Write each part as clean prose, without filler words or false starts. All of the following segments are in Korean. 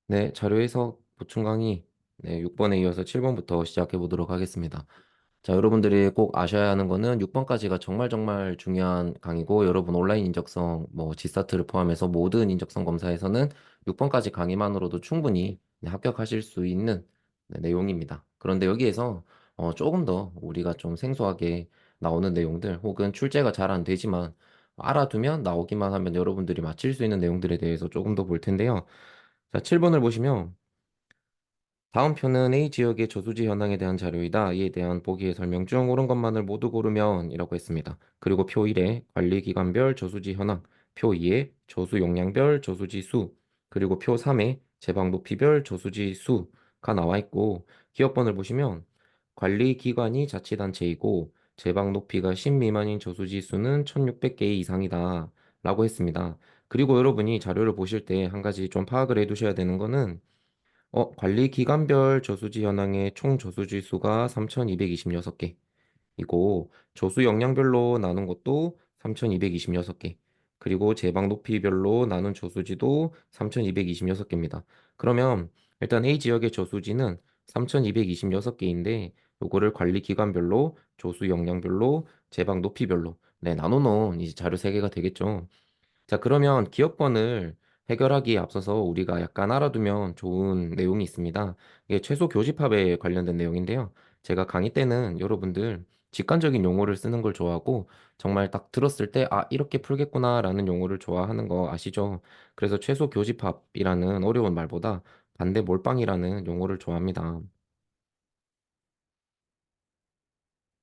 네, 자료 해석 보충 강의 6번에 이어서 7번부터 시작해 보도록 하겠습니다. 자, 여러분들이 꼭 아셔야 하는 거는 6번까지가 정말 정말 중요한 강의고 여러분 온라인 인적성 지스타트를 포함해서 모든 인적성 검사에서는 6번까지 강의만으로도 충분히 합격하실 수 있는 내용입니다. 그런데 여기에서 조금 더 우리가 좀 생소하게 나오는 내용들 혹은 출제가 잘 안 되지만 알아두면 나오기만 하면 여러분들이 맞힐 수 있는 내용들에 대해서 조금 더 볼 텐데요. 자, 7번을 보시면 다음 표는 A 지역의 저수지 현황에 대한 자료이다. 이에 대한 보기의 설명 중 옳은 것만을 모두 고르면 이라고 했습니다. 그리고 표 1에 관리기관별 저수지 현황, 표 2에 저수 용량별 저수지 수, 그리고 표 3에 제방 높이별 저수지 수가 나와 있고 기업번을 보시면 관리기관이 자치단체이고 제방 높이가 10 미만인 저수지 수는 1600개 이상이다. 라고 했습니다. 그리고 여러분이 자료를 보실 때 한 가지 좀 파악을 해 두셔야 되는 거는 관리 기관별 저수지 현황의 총 저수지 수가 3,226개. 이고 저수 영향별로 나눈 것도 3,226개. 그리고 제방 높이별로 나눈 저수지도 3,226개입니다. 그러면 일단 A 지역의 저수지는 3,226개인데 요거를 관리 기관별로 저수 영향별로 제방 높이별로 나눠놓은 이제 자료 3개가 되겠죠. 자, 그러면 기업번을 해결하기에 앞서서 우리가 약간 알아두면 좋은 내용이 있습니다. 이게 최소 교집합에 관련된 내용인데요. 제가 강의 때는 여러분들 직관적인 용어를 쓰는 걸 좋아하고 정말 딱 들었을 때 아, 이렇게 풀겠구나라는 용어를 좋아하는 거 아시죠? 그래서 최소 교집합이라는 어려운 말보다 반대 몰빵이라는 용어를 좋아합니다.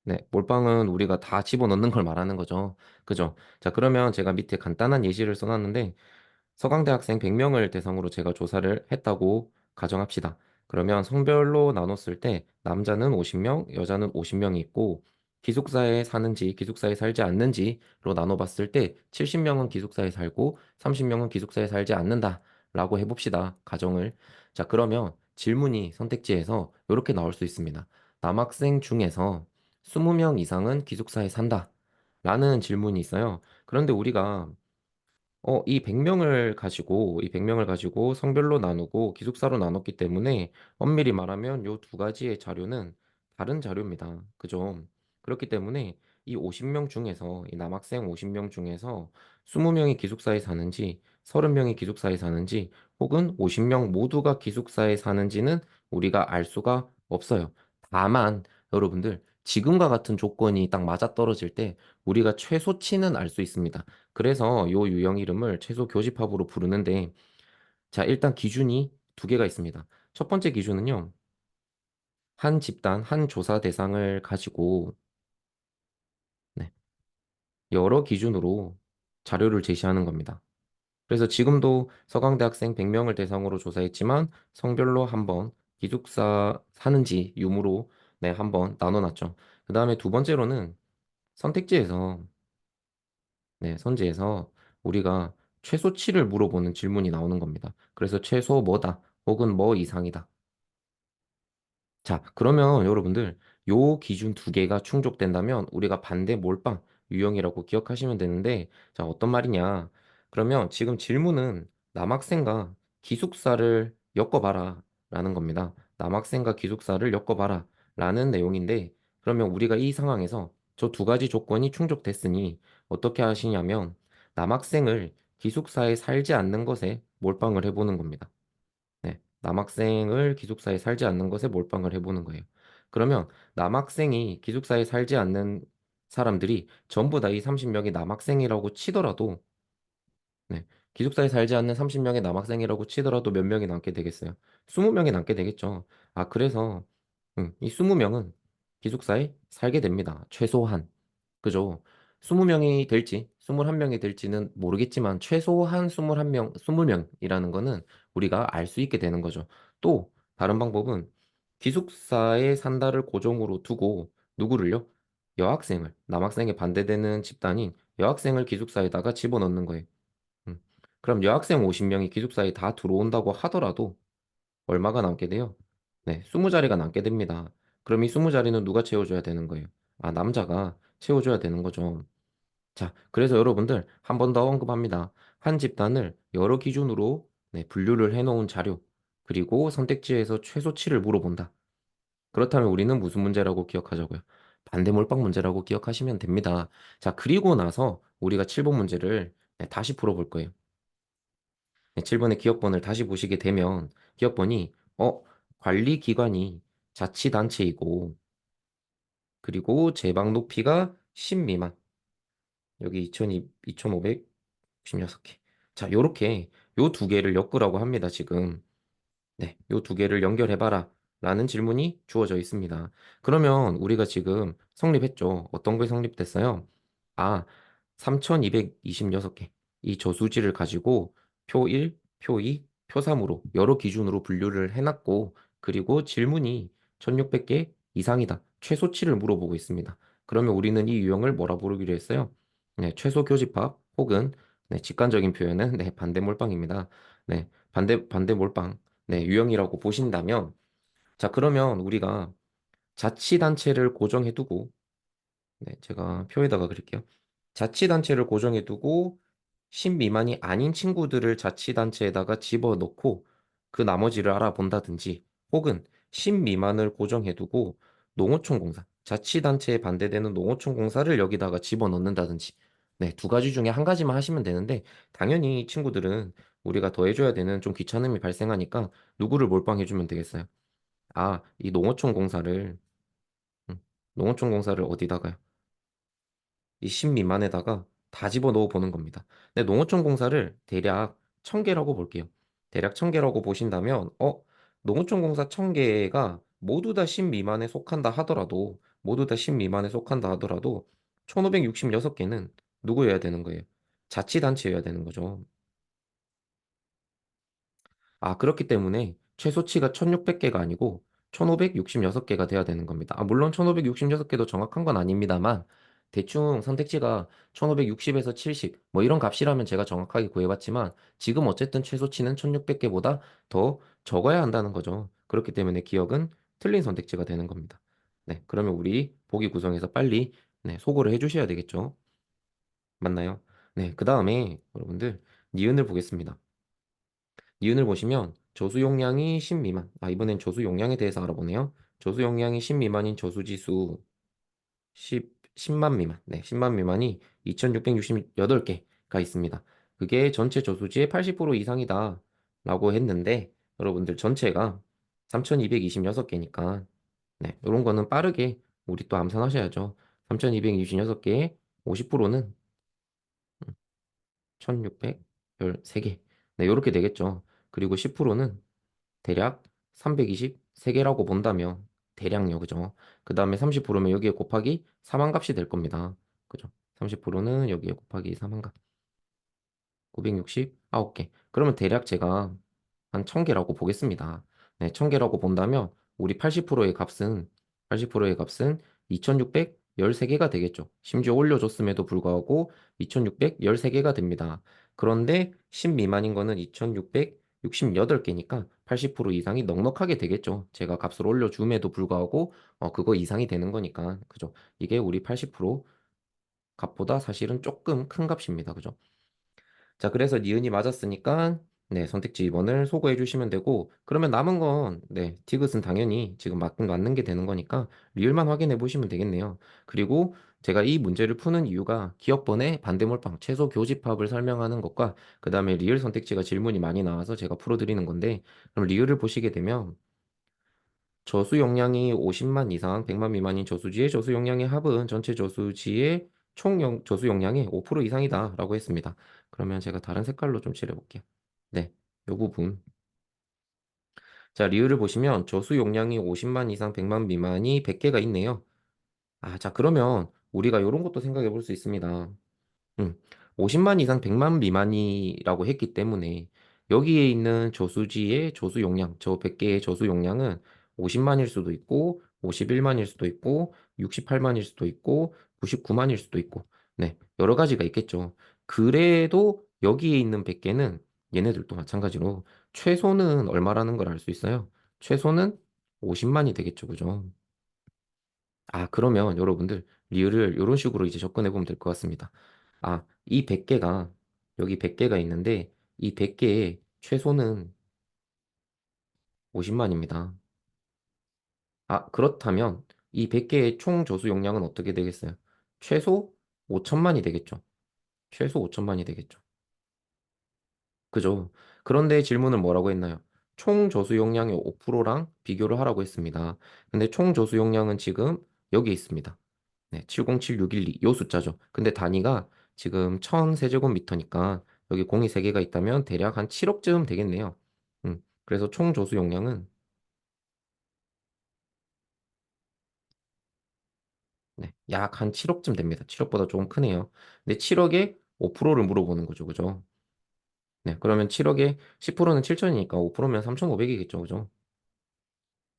네, 몰빵은 우리가 다 집어넣는 걸 말하는 거죠. 그죠? 자, 그러면 제가 밑에 간단한 예시를 써놨는데 서강대 학생 100명을 대상으로 제가 조사를 했다고 가정합시다. 그러면 성별로 나눴을 때 남자는 50명, 여자는 50명이 있고 기숙사에 사는지 기숙사에 살지 않는지로 나눠봤을 때 70명은 기숙사에 살고 30명은 기숙사에 살지 않는다라고 해봅시다. 가정을. 자, 그러면 질문이 선택지에서 이렇게 나올 수 있습니다. 남학생 중에서 20명 이상은 기숙사에 산다. 라는 질문이 있어요. 그런데 우리가 이 100명을 가지고 성별로 나누고 기숙사로 나눴기 때문에 엄밀히 말하면 요 두 가지의 자료는 다른 자료입니다. 그죠? 그렇기 때문에 이 50명 중에서, 이 남학생 50명 중에서 20명이 기숙사에 사는지, 30명이 기숙사에 사는지, 혹은 50명 모두가 기숙사에 사는지는 우리가 알 수가 없어요. 다만, 여러분들, 지금과 같은 조건이 딱 맞아떨어질 때 우리가 최소치는 알 수 있습니다. 그래서 요 유형 이름을 최소 교집합으로 부르는데, 자, 일단 기준이 두 개가 있습니다. 첫 번째 기준은요, 한 집단, 한 조사 대상을 가지고, 네, 여러 기준으로 자료를 제시하는 겁니다. 그래서 지금도 서강대 학생 100명을 대상으로 조사했지만, 성별로 한번 기숙사 사는지 유무로 한번 나눠놨죠. 그 다음에 두 번째로는 선택지에서 선지에서 우리가 최소치를 물어보는 질문이 나오는 겁니다. 그래서 최소 뭐다, 혹은 뭐 이상이다. 자, 그러면 여러분들 요 기준 두 개가 충족된다면 우리가 반대 몰빵 유형이라고 기억하시면 되는데, 자, 어떤 말이냐? 그러면 지금 질문은 남학생과 기숙사를 엮어봐라 라는 겁니다. 남학생과 기숙사를 엮어봐라 라는 내용인데, 그러면 우리가 이 상황에서 저 두 가지 조건이 충족됐으니 어떻게 하시냐면 남학생을 기숙사에 살지 않는 것에 몰빵을 해보는 겁니다. 남학생을 기숙사에 살지 않는 것에 몰빵을 해보는 거예요. 그러면 남학생이 기숙사에 살지 않는 사람들이 전부 다 이 30명이 남학생이라고 치더라도, 기숙사에 살지 않는 30명의 남학생이라고 치더라도 몇 명이 남게 되겠어요? 20명이 남게 되겠죠. 아, 그래서, 이 20명은 기숙사에 살게 됩니다. 최소한. 그죠? 20명이 될지, 21명이 될지는 모르겠지만, 최소한 21명, 20명이라는 거는 우리가 알 수 있게 되는 거죠. 또, 다른 방법은 기숙사에 산다를 고정으로 두고, 누구를요? 여학생을, 남학생에 반대되는 집단인 여학생을 기숙사에다가 집어넣는 거예요. 음. 그럼 여학생 50명이 기숙사에 다 들어온다고 하더라도 얼마가 남게 돼요? 네, 20자리가 남게 됩니다. 그럼 이 20자리는 누가 채워줘야 되는 거예요? 아, 남자가 채워줘야 되는 거죠. 자, 그래서 여러분들 한 번 더 언급합니다. 한 집단을 여러 기준으로 분류를 해놓은 자료. 그리고 선택지에서 최소치를 물어본다. 그렇다면 우리는 무슨 문제라고 기억하자고요? 반대 몰빵 문제라고 기억하시면 됩니다. 자, 그리고 나서 우리가 7번 문제를 다시 풀어볼 거예요. 7번의 기억번을 다시 보시게 되면 기억번이 관리기관이 자치단체이고 그리고 제방 높이가 10 미만 여기 2566개. 자, 요렇게 요 두 개를 엮으라고 합니다, 지금. 네, 요 두 개를 연결해봐라. 라는 질문이 주어져 있습니다. 그러면 우리가 지금 성립했죠. 어떤 게 성립됐어요? 아, 3226개. 이 저수지를 가지고 표 1, 표 2, 표 3으로 여러 기준으로 분류를 해놨고, 그리고 질문이 1600개 이상이다. 최소치를 물어보고 있습니다. 그러면 우리는 이 유형을 뭐라 부르기로 했어요? 네, 최소 교집합 혹은 네, 직관적인 표현은 네, 반대 몰빵입니다. 네, 반대 몰빵. 네, 유형이라고 보신다면, 자, 그러면 우리가 자치단체를 고정해두고, 네, 제가 표에다가 그릴게요. 자치단체를 고정해두고, 10 미만이 아닌 친구들을 자치단체에다가 집어넣고, 그 나머지를 알아본다든지, 혹은 10 미만을 고정해두고, 농어촌공사, 자치단체에 반대되는 농어촌공사를 여기다가 집어넣는다든지, 네, 두 가지 중에 한 가지만 하시면 되는데, 당연히 친구들은 우리가 더 해줘야 되는 좀 귀찮음이 발생하니까, 누구를 몰빵해주면 되겠어요? 아, 이 농어촌 공사를, 음, 농어촌 공사를 어디다가요? 이 10 미만에다가 다 집어넣어 보는 겁니다. 근데 농어촌 공사를 대략 1000개라고 볼게요. 대략 1000개라고 보신다면, 농어촌 공사 1000개가 모두 다 10 미만에 속한다 하더라도, 모두 다 10 미만에 속한다 하더라도, 1566개는 누구여야 되는 거예요? 자치단체여야 되는 거죠. 아, 그렇기 때문에 최소치가 1600개가 아니고 1566개가 돼야 되는 겁니다. 아, 물론 1566개도 정확한 건 아닙니다만 대충 선택지가 1560에서 70, 뭐 이런 값이라면 제가 정확하게 구해봤지만 지금 어쨌든 최소치는 1600개보다 더 적어야 한다는 거죠. 그렇기 때문에 기억은 틀린 선택지가 되는 겁니다. 네, 그러면 우리 보기 구성에서 빨리 네, 소거를 해주셔야 되겠죠. 맞나요? 네, 그 다음에 여러분들 니은을 보겠습니다. 니은을 보시면 저수 용량이 10 미만. 아, 이번엔 저수 용량에 대해서 알아보네요. 저수 용량이 10 미만인 저수지수 10만 미만. 네, 10만 미만이 2668개가 있습니다. 그게 전체 저수지의 80% 이상이다. 라고 했는데, 여러분들 전체가 3226개니까, 네, 이런 거는 빠르게 우리 또 암산하셔야죠. 3226개의 50%는 1613개. 네, 이렇게 되겠죠. 그리고 10%는 대략 323개라고 본다면 대략요, 그죠? 그 다음에 30%면 여기에 곱하기 4만 값이 될 겁니다. 그죠? 30%는 여기에 곱하기 4만 값. 969개. 그러면 대략 제가 한 1000개라고 보겠습니다. 네, 1000개라고 본다면 우리 80%의 값은 80%의 값은 2613개가 되겠죠. 심지어 올려줬음에도 불구하고 2613개가 됩니다. 그런데 10 미만인 거는 2668개니까 80% 이상이 넉넉하게 되겠죠. 제가 값을 올려줌에도 불구하고 그거 이상이 되는 거니까. 그죠? 이게 우리 80% 값보다 사실은 조금 큰 값입니다. 그죠? 자, 그래서 니은이 맞았으니까 네, 선택지 2번을 소거해 주시면 되고 그러면 남은 건 네, 디귿은 당연히 지금 맞는 게 되는 거니까 리을만 확인해 보시면 되겠네요. 그리고 제가 이 문제를 푸는 이유가 기억번의 반대몰빵 최소 교집합을 설명하는 것과 그 다음에 리을 선택지가 질문이 많이 나와서 제가 풀어드리는 건데 그럼 리을을 보시게 되면 저수 용량이 50만 이상 100만 미만인 저수지의 저수 용량의 합은 전체 저수지의 저수 용량의 5% 이상이다라고 했습니다. 그러면 제가 다른 색깔로 좀 칠해볼게요. 네, 이 부분. 자, 리을을 보시면 저수 용량이 50만 이상 100만 미만이 100개가 있네요. 아, 자, 그러면 우리가 이런 것도 생각해 볼 수 있습니다. 50만 이상 100만 미만이라고 했기 때문에 여기에 있는 저수지의 저수 용량, 저 100개의 저수 용량은 50만일 수도 있고 51만일 수도 있고 68만일 수도 있고 99만일 수도 있고 네, 여러 가지가 있겠죠. 그래도 여기에 있는 100개는 얘네들도 마찬가지로 최소는 얼마라는 걸 알 수 있어요. 최소는 50만이 되겠죠. 그죠? 아, 그러면 여러분들 리을을 이런 식으로 이제 접근해 보면 될 것 같습니다. 아, 이 100개가 여기 100개가 있는데 이 100개의 최소는 50만입니다. 아, 그렇다면 이 100개의 총 조수 용량은 어떻게 되겠어요? 최소 5천만이 되겠죠. 최소 5천만이 되겠죠. 그죠? 그런데 질문은 뭐라고 했나요? 총 조수 용량의 5%랑 비교를 하라고 했습니다. 근데 총 조수 용량은 지금 여기 있습니다. 네, 707612, 요 숫자죠. 근데 단위가 지금 1000세제곱미터니까 여기 공이 3개가 있다면 대략 한 7억쯤 되겠네요. 그래서 총 조수 용량은 네, 약 한 7억쯤 됩니다. 7억보다 조금 크네요. 근데 7억에 5%를 물어보는 거죠. 그죠? 네, 그러면 7억에 10%는 7천이니까 5%면 3,500이겠죠. 그죠?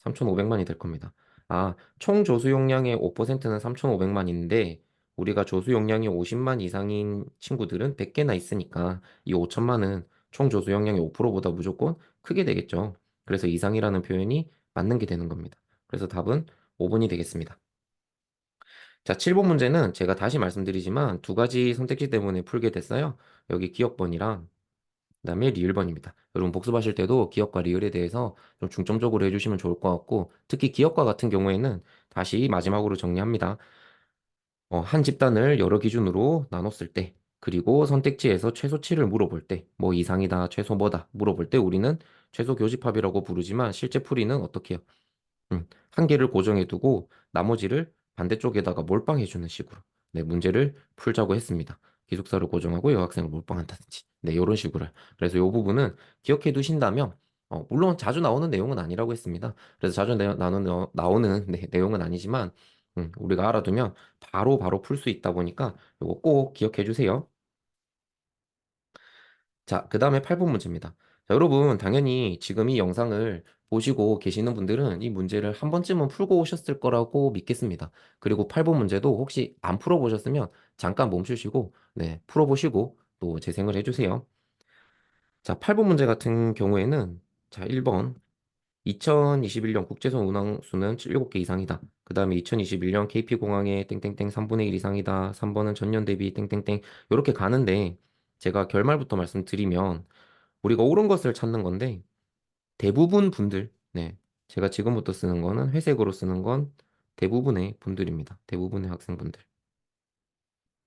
3,500만이 될 겁니다. 아, 총 조수 용량의 5%는 3,500만인데 우리가 조수 용량이 50만 이상인 친구들은 100개나 있으니까 이 5천만은 총 조수 용량의 5%보다 무조건 크게 되겠죠. 그래서 이상이라는 표현이 맞는 게 되는 겁니다. 그래서 답은 5번이 되겠습니다. 자, 7번 문제는 제가 다시 말씀드리지만 두 가지 선택지 때문에 풀게 됐어요. 여기 기억번이랑 그다음에 리을번입니다. 여러분 복습하실 때도 기억과 리을에 대해서 좀 중점적으로 해주시면 좋을 것 같고 특히 기억과 같은 경우에는 다시 마지막으로 정리합니다. 한 집단을 여러 기준으로 나눴을 때 그리고 선택지에서 최소치를 물어볼 때 뭐 이상이다, 최소 뭐다 물어볼 때 우리는 최소 교집합이라고 부르지만 실제 풀이는 어떻게 해요? 한 개를 고정해 두고 나머지를 반대쪽에다가 몰빵해 주는 식으로 네, 문제를 풀자고 했습니다. 기숙사를 고정하고 여학생을 몰빵한다든지 네, 이런 식으로. 그래서 이 부분은 기억해 두신다면 물론 자주 나오는 내용은 아니라고 했습니다. 그래서 자주 나오는 네, 내용은 아니지만 우리가 알아두면 바로 바로 풀 수 있다 보니까 이거 꼭 기억해 주세요. 자, 그 다음에 8번 문제입니다. 자, 여러분, 당연히 지금 이 영상을 보시고 계시는 분들은 이 문제를 한 번쯤은 풀고 오셨을 거라고 믿겠습니다. 그리고 8번 문제도 혹시 안 풀어보셨으면 잠깐 멈추시고, 네, 풀어보시고 또 재생을 해주세요. 자, 8번 문제 같은 경우에는, 자, 1번, 2021년 국제선 운항수는 7개 이상이다. 그 다음에 2021년 KP공항의 땡땡땡 3분의 1 이상이다. 3번은 전년 대비 땡땡땡. 이렇게 가는데, 제가 결말부터 말씀드리면, 우리가 옳은 것을 찾는 건데 대부분 분들, 네, 제가 지금부터 쓰는 거는 회색으로 쓰는 건 대부분의 분들입니다. 대부분의 학생분들.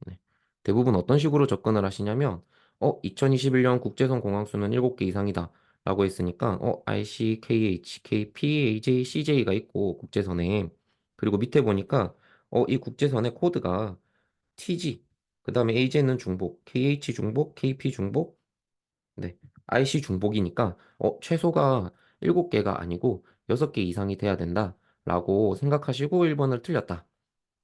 네. 대부분 어떤 식으로 접근을 하시냐면 2021년 국제선 공항수는 7개 이상이다. 라고 했으니까 IC, KH, KP, AJ, CJ가 있고 국제선에 그리고 밑에 보니까 이 국제선의 코드가 TG, 그 다음에 AJ는 중복, KH 중복, KP 중복, 네. IC 중복이니까 최소가 7개가 아니고 6개 이상이 돼야 된다라고 생각하시고 1번을 틀렸다.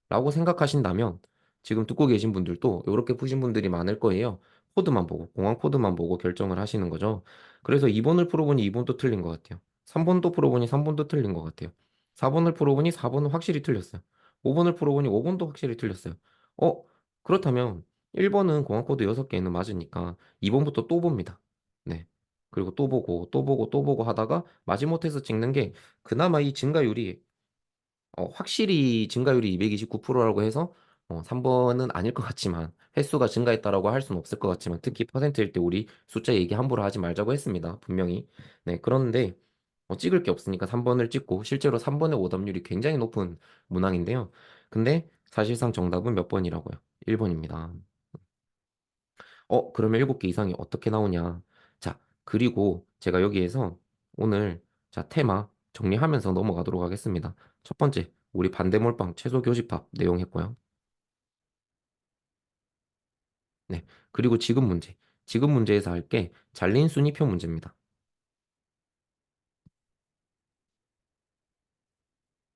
라고 생각하신다면 지금 듣고 계신 분들도 이렇게 푸신 분들이 많을 거예요. 코드만 보고, 공항 코드만 보고 결정을 하시는 거죠. 그래서 2번을 풀어보니 2번도 틀린 것 같아요. 3번도 풀어보니 3번도 틀린 것 같아요. 4번을 풀어보니 4번은 확실히 틀렸어요. 5번을 풀어보니 5번도 확실히 틀렸어요. 어, 그렇다면 1번은 공항 코드 6개는 맞으니까 2번부터 또 봅니다. 네. 그리고 또 보고, 또 보고, 또 보고 하다가 마지못해서 찍는 게 그나마 이 증가율이 확실히 증가율이 229%라고 해서 3번은 아닐 것 같지만 횟수가 증가했다라고 할 수는 없을 것 같지만 특히 퍼센트일 때 우리 숫자 얘기 함부로 하지 말자고 했습니다. 분명히. 네, 그런데 찍을 게 없으니까 3번을 찍고 실제로 3번의 오답률이 굉장히 높은 문항인데요. 근데 사실상 정답은 몇 번이라고요? 1번입니다. 그러면 7개 이상이 어떻게 나오냐? 자, 그리고 제가 여기에서 오늘 자, 테마 정리하면서 넘어가도록 하겠습니다. 첫 번째, 우리 반대몰빵 최소 교집합 내용 했고요. 네. 그리고 지금 문제. 지금 문제에서 할 게 잘린 순위표 문제입니다.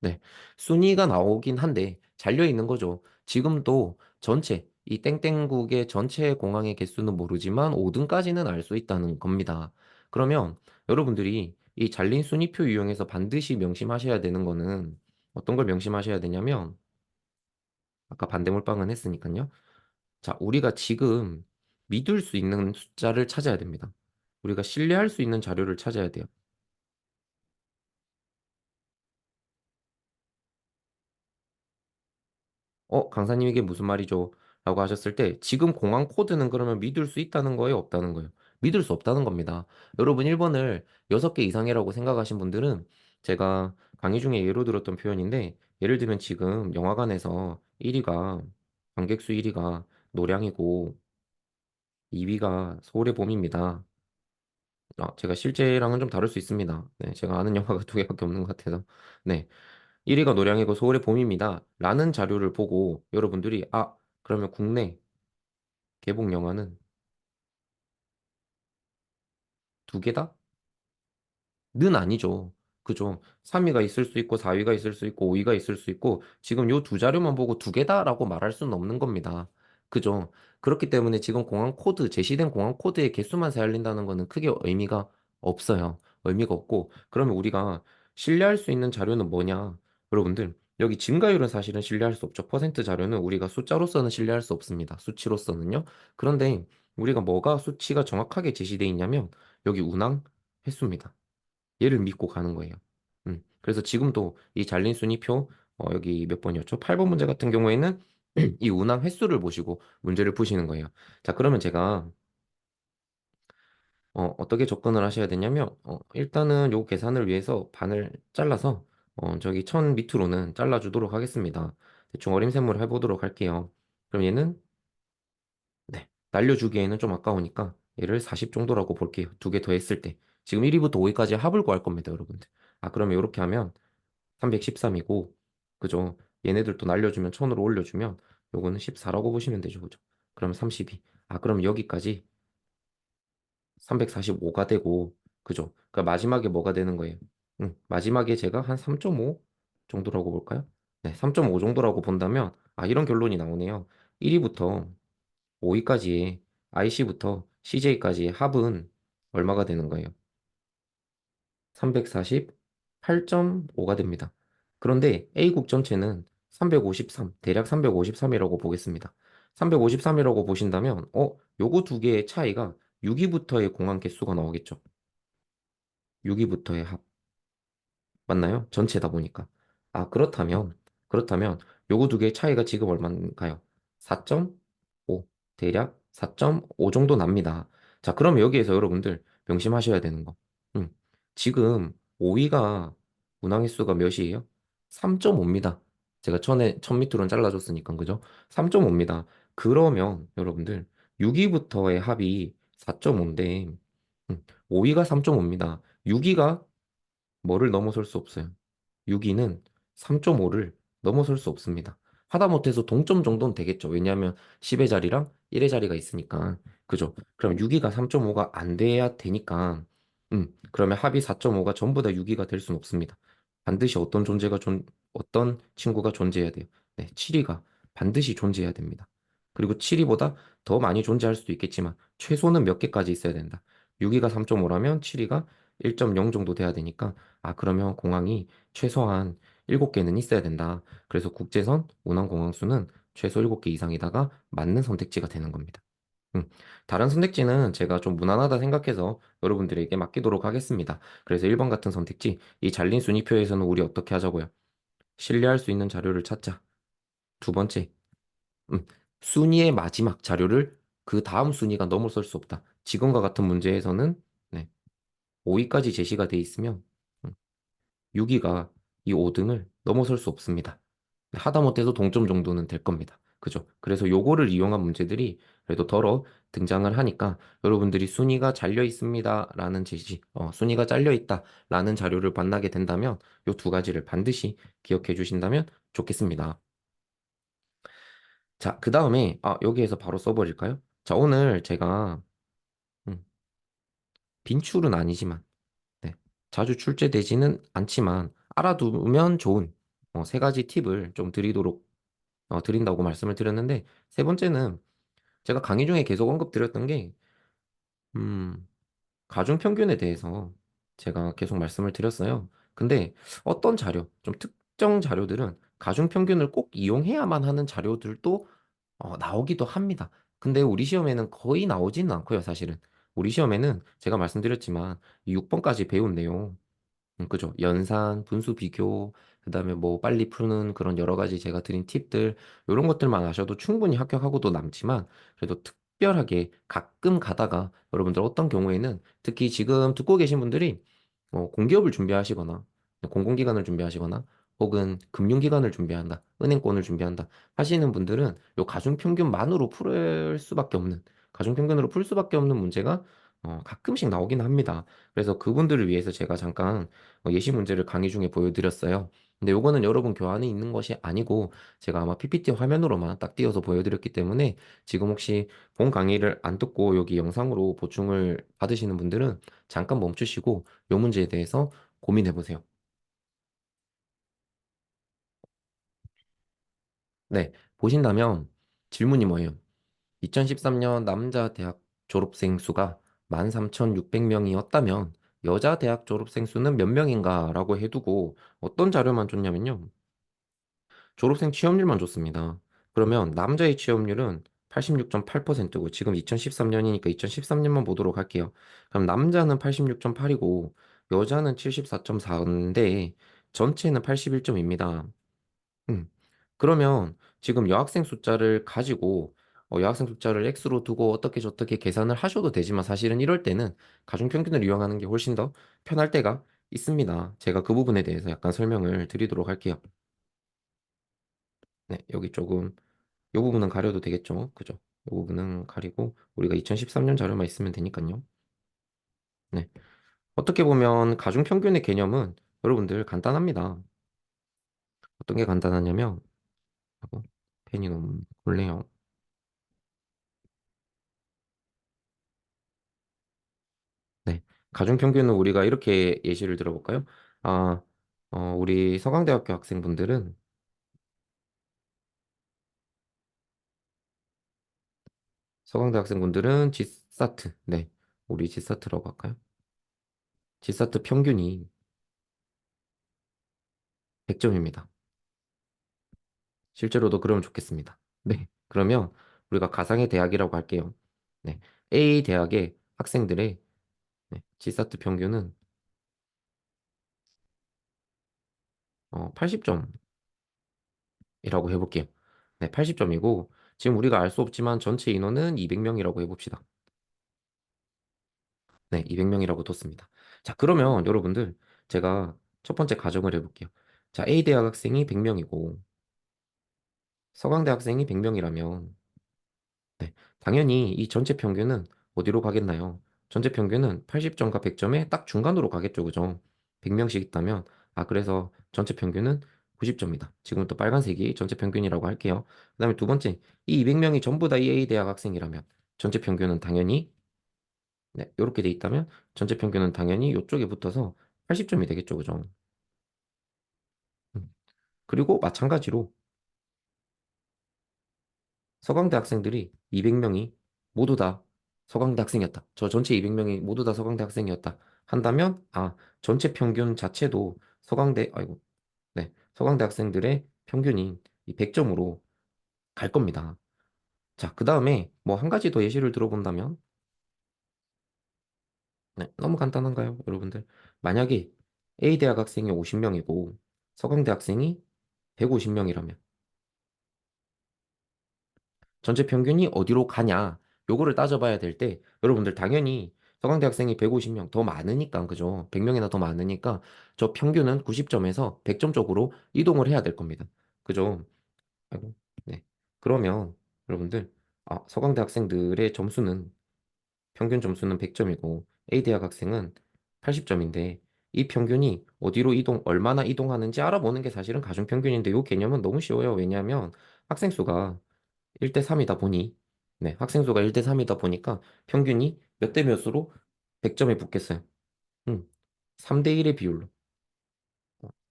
네. 순위가 나오긴 한데 잘려 있는 거죠. 지금도 전체 이 땡땡국의 전체 공항의 개수는 모르지만 5등까지는 알 수 있다는 겁니다. 그러면 여러분들이 이 잘린 순위표 이용해서 반드시 명심하셔야 되는 거는 어떤 걸 명심하셔야 되냐면 아까 반대몰빵은 했으니까요. 자, 우리가 지금 믿을 수 있는 숫자를 찾아야 됩니다. 우리가 신뢰할 수 있는 자료를 찾아야 돼요. 강사님 이게 무슨 말이죠? 라고 하셨을 때 지금 공항 코드는 그러면 믿을 수 있다는 거예요, 없다는 거예요? 믿을 수 없다는 겁니다. 여러분 1번을 6개 이상이라고 생각하신 분들은 제가 강의 중에 예로 들었던 표현인데 예를 들면 지금 영화관에서 1위가 관객 수 1위가 노량이고 2위가 서울의 봄입니다. 제가 실제랑은 좀 다를 수 있습니다. 네, 제가 아는 영화가 두 개밖에 없는 것 같아서. 네, 1위가 노량이고 서울의 봄입니다. 라는 자료를 보고 여러분들이 그러면 국내 개봉 영화는 두 개다? 는 아니죠. 그죠? 3위가 있을 수 있고 4위가 있을 수 있고 5위가 있을 수 있고 지금 요 두 자료만 보고 두 개다라고 말할 수는 없는 겁니다. 그죠? 그렇기 때문에 지금 공항 코드, 제시된 공항 코드의 개수만 살린다는 거는 크게 의미가 없어요. 의미가 없고 그러면 우리가 신뢰할 수 있는 자료는 뭐냐? 여러분들 여기 증가율은 사실은 신뢰할 수 없죠. 퍼센트 자료는 우리가 숫자로서는 신뢰할 수 없습니다. 수치로서는요. 그런데 우리가 뭐가 수치가 정확하게 제시되어 있냐면 여기 운항 횟수입니다. 얘를 믿고 가는 거예요. 그래서 지금도 이 잘린 순위표, 여기 몇 번이었죠? 8번 문제 같은 경우에는 이 운항 횟수를 보시고 문제를 푸시는 거예요. 자, 그러면 제가 떻게 접근을 하셔야 되냐면, 일단은 요 계산을 위해서 반을 잘라서, 저기 천 밑으로는 잘라주도록 하겠습니다. 대충 어림셈으로 해보도록 할게요. 그럼 얘는, 네, 날려주기에는 좀 아까우니까 얘를 40 정도라고 볼게요. 두 개 더 했을 때. 지금 1위부터 5위까지 합을 구할 겁니다, 여러분들. 그러면 이렇게 하면 313이고, 그죠? 얘네들 또 날려주면 1000으로 올려주면 요거는 14라고 보시면 되죠, 그죠? 그럼 32. 그럼 여기까지 345가 되고, 그죠? 그러니까 마지막에 뭐가 되는 거예요? 마지막에 제가 한 3.5 정도라고 볼까요? 네, 3.5 정도라고 본다면, 이런 결론이 나오네요. 1위부터 5위까지의 IC부터 CJ까지의 합은 얼마가 되는 거예요? 348.5가 됩니다. 그런데 A국 전체는 353, 대략 353이라고 보겠습니다. 353이라고 보신다면, 요거 두 개의 차이가 6위부터의 공항 개수가 나오겠죠. 6위부터의 합. 맞나요? 전체다 보니까. 그렇다면, 요거 두 개의 차이가 지금 얼마인가요? 4.5. 대략 4.5 정도 납니다. 자, 그럼 여기에서 여러분들 명심하셔야 되는 거. 음, 지금 5위가 운항횟수가 몇이에요? 3.5입니다. 제가 천 밑으로는 잘라줬으니까, 그죠? 3.5입니다. 그러면 여러분들 6위부터의 합이 4.5인데, 5위가 3.5입니다. 6위가 뭐를 넘어설 수 없어요. 6위는 3.5를 넘어설 수 없습니다. 하다못해서 동점 정도는 되겠죠. 왜냐하면 10의 자리랑 1의 자리가 있으니까. 그죠? 그럼 6위가 3.5가 안 돼야 되니까. 그러면 합이 4.5가 전부 다 6위가 될 수는 없습니다. 반드시 어떤 친구가 존재해야 돼요. 네, 7위가 반드시 존재해야 됩니다. 그리고 7위보다 더 많이 존재할 수도 있겠지만 최소는 몇 개까지 있어야 된다. 6위가 3.5라면 7위가 1.0 정도 돼야 되니까 그러면 공항이 최소한 7개는 있어야 된다. 그래서 국제선 운항공항 수는 최소 7개 이상이다가 맞는 선택지가 되는 겁니다. 음, 다른 선택지는 제가 좀 무난하다 생각해서 여러분들에게 맡기도록 하겠습니다. 그래서 1번 같은 선택지, 이 잘린 순위표에서는 우리 어떻게 하자고요? 신뢰할 수 있는 자료를 찾자. 두 번째, 음, 순위의 마지막 자료를 그 다음 순위가 넘어설 수 없다. 지금과 같은 문제에서는 네, 5위까지 제시가 돼 있으면 6위가 이 5등을 넘어설 수 없습니다. 하다못해도 동점 정도는 될 겁니다. 그죠? 그래서 요거를 이용한 문제들이 그래도 덜어 등장을 하니까 여러분들이 순위가 잘려 있습니다라는 제시, 순위가 잘려 있다라는 자료를 만나게 된다면 요 두 가지를 반드시 기억해 주신다면 좋겠습니다. 자, 그 다음에 여기에서 바로 써버릴까요? 자, 오늘 제가 음, 빈출은 아니지만 네. 자주 출제되지는 않지만 알아두면 좋은 세 가지 팁을 좀 드린다고 말씀을 드렸는데 세 번째는 제가 강의 중에 계속 언급드렸던 게 음, 가중평균에 대해서 제가 계속 말씀을 드렸어요. 근데 어떤 자료, 좀 특정 자료들은 가중평균을 꼭 이용해야만 하는 자료들도 나오기도 합니다. 근데 우리 시험에는 거의 나오지는 않고요, 사실은. 우리 시험에는 제가 말씀드렸지만 6번까지 배운 내용 그죠. 연산, 분수 비교, 그다음에 뭐 빨리 푸는 그런 여러 가지 제가 드린 팁들, 이런 것들만 아셔도 충분히 합격하고도 남지만, 그래도 특별하게 가끔 가다가 여러분들 어떤 경우에는 특히 지금 듣고 계신 분들이 공기업을 준비하시거나 공공기관을 준비하시거나 혹은 금융기관을 준비한다, 은행권을 준비한다 하시는 분들은 요 가중평균만으로 풀 수밖에 없는 가중평균으로 풀 수밖에 없는 문제가 가끔씩 나오긴 합니다. 그래서 그분들을 위해서 제가 잠깐 예시 문제를 강의 중에 보여드렸어요. 근데 요거는 여러분 교환이 있는 것이 아니고 제가 아마 PPT 화면으로만 딱 띄워서 보여드렸기 때문에 지금 혹시 본 강의를 안 듣고 여기 영상으로 보충을 받으시는 분들은 잠깐 멈추시고 요 문제에 대해서 고민해 보세요. 네, 보신다면 질문이 뭐예요? 2013년 남자 대학 졸업생 수가 13,600명이었다면 여자 대학 졸업생 수는 몇 명인가? 라고 해두고 어떤 자료만 줬냐면요. 졸업생 취업률만 줬습니다. 그러면 남자의 취업률은 86.8%고 지금 2013년이니까 2013년만 보도록 할게요. 그럼 남자는 86.8이고 여자는 74.4인데 전체는 81점입니다. 음. 그러면 지금 여학생 숫자를 가지고 여학생 숫자를 X로 두고 어떻게 저떻게 계산을 하셔도 되지만 사실은 이럴 때는 가중평균을 이용하는 게 훨씬 더 편할 때가 있습니다. 제가 그 부분에 대해서 약간 설명을 드리도록 할게요. 네, 여기 조금 이 부분은 가려도 되겠죠? 그죠? 이 부분은 가리고 우리가 2013년 자료만 있으면 되니까요. 네. 어떻게 보면 가중평균의 개념은 여러분들 간단합니다. 어떤 게 간단하냐면 펜이 너무 골래요. 네. 가중평균은 우리가 이렇게 예시를 들어볼까요? 아, 우리 서강대학교 학생분들은, 서강대 학생분들은 지사트, 네. 우리 지사트라고 할까요? 지사트 평균이 100점입니다. 실제로도 그러면 좋겠습니다. 네. 그러면 우리가 가상의 대학이라고 할게요. 네. A 대학의 학생들의 지사트 평균은 80점이라고 해볼게요. 네, 80점이고, 지금 우리가 알 수 없지만 전체 인원은 200명이라고 해봅시다. 네, 200명이라고 뒀습니다. 자, 그러면 여러분들 제가 첫 번째 가정을 해볼게요. 자, A 대학 학생이 100명이고 서강대 학생이 100명이라면 네, 당연히 이 전체 평균은 어디로 가겠나요? 전체 평균은 80점과 100점의 딱 중간으로 가겠죠, 그죠? 100명씩 있다면 그래서 전체 평균은 90점이다. 지금부터 빨간색이 전체 평균이라고 할게요. 그다음에 두 번째, 이 200명이 전부 다 이 A 대학 학생이라면 전체 평균은 당연히 네, 이렇게 돼 있다면 전체 평균은 당연히 이쪽에 붙어서 80점이 되겠죠, 그죠? 음. 그리고 마찬가지로 서강대 학생들이 200명이 모두 다 서강대 학생이었다. 저 전체 200명이 모두 다 서강대 학생이었다. 한다면 전체 평균 자체도 아이고, 네, 서강대 학생들의 평균인 이 100점으로 갈 겁니다. 자, 그 다음에 뭐 한 가지 더 예시를 들어본다면, 네, 너무 간단한가요, 여러분들? 만약에 A 대학 학생이 50명이고 서강대 학생이 150명이라면 전체 평균이 어디로 가냐? 요거를 따져봐야 될 때 여러분들 당연히 서강대 학생이 150명 더 많으니까 그죠? 100명이나 더 많으니까 저 평균은 90점에서 100점 쪽으로 이동을 해야 될 겁니다. 그죠? 아이고, 네. 그러면 여러분들 서강대 학생들의 점수는 평균 점수는 100점이고 A 대학 학생은 80점인데 이 평균이 어디로 얼마나 이동하는지 알아보는 게 사실은 가중평균인데 이 개념은 너무 쉬워요. 왜냐하면 학생 수가 1대 3이다 보니, 네, 학생 수가 1대 3이다 보니까 평균이 몇 대 몇으로 100점에 붙겠어요. 3대 1의 비율로.